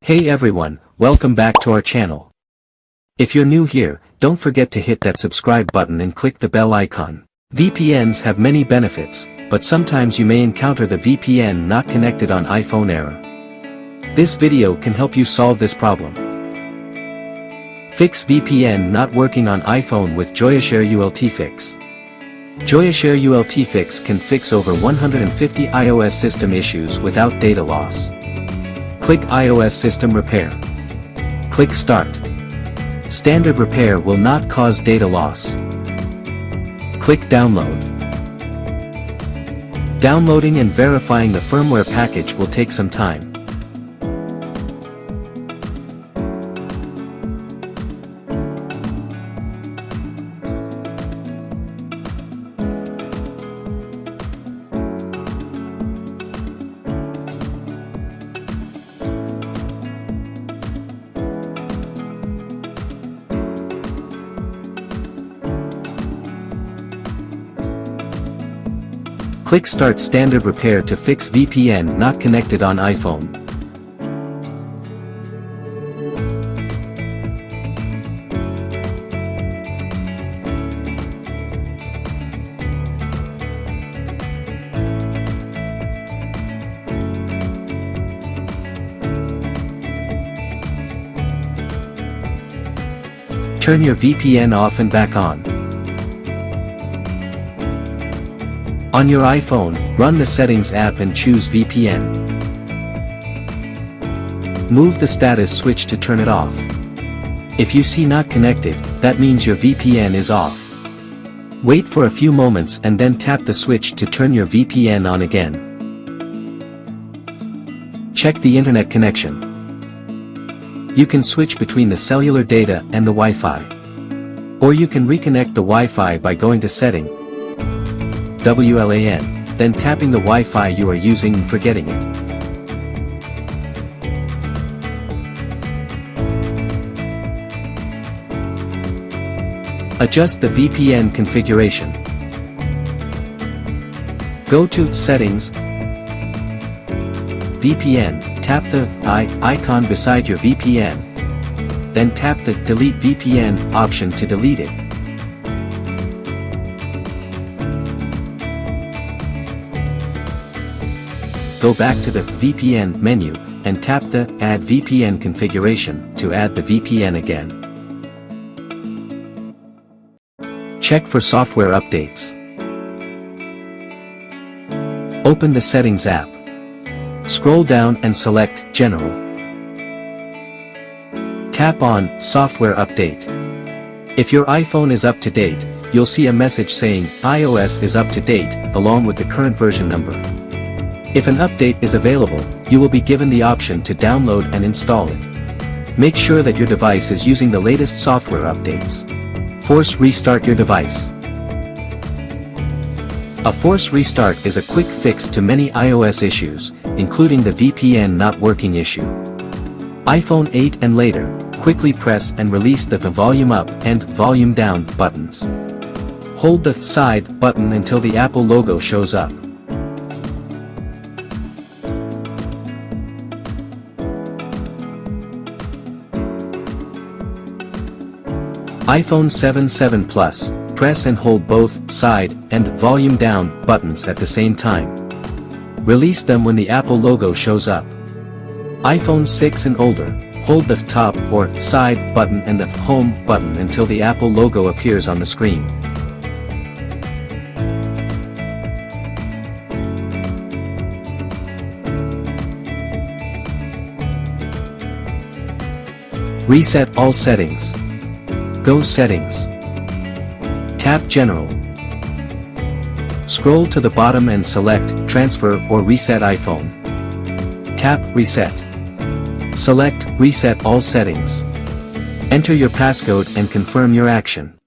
Hey everyone, welcome back to our channel. If you're new here, don't forget to hit that subscribe button and click the bell icon. VPNs have many benefits, but sometimes you may encounter the VPN not connected on iPhone error. This video can help you solve this problem. Fix VPN not working on iPhone with Joyoshare UltFix. Joyoshare UltFix can fix over 150 iOS system issues without data loss. Click iOS System Repair. Click Start. Standard repair will not cause data loss. Click Download. Downloading and verifying the firmware package will take some time. Click Start Standard Repair to fix VPN not connected on iPhone. Turn your VPN off and back on. On your iPhone, run the Settings app and choose VPN. Move the status switch to turn it off. If you see Not Connected, that means your VPN is off. Wait for a few moments and then tap the switch to turn your VPN on again. Check the internet connection. You can switch between the cellular data and the Wi-Fi. Or you can reconnect the Wi-Fi by going to Setting, WLAN, then tapping the Wi-Fi you are using and forgetting it. Adjust the VPN configuration. Go to Settings, VPN, tap the icon beside your VPN. Then tap the Delete VPN option to delete it. Go back to the VPN menu, and tap the Add VPN Configuration to add the VPN again. Check for software updates. Open the Settings app. Scroll down and select General. Tap on Software Update. If your iPhone is up to date, you'll see a message saying iOS is up to date, along with the current version number. If an update is available, you will be given the option to download and install it. Make sure that your device is using the latest software updates. Force restart your device. A force restart is a quick fix to many iOS issues, including the VPN not working issue. iPhone 8 and later, quickly press and release the volume up and volume down buttons. Hold the side button until the Apple logo shows up. iPhone 7 Plus, press and hold both side and volume down buttons at the same time. Release them when the Apple logo shows up. iPhone 6 and older, hold the top or side button and the home button until the Apple logo appears on the screen. Reset all settings. Go Settings. Tap General. Scroll to the bottom and select Transfer or Reset iPhone. Tap Reset. Select Reset all settings. Enter your passcode and confirm your action.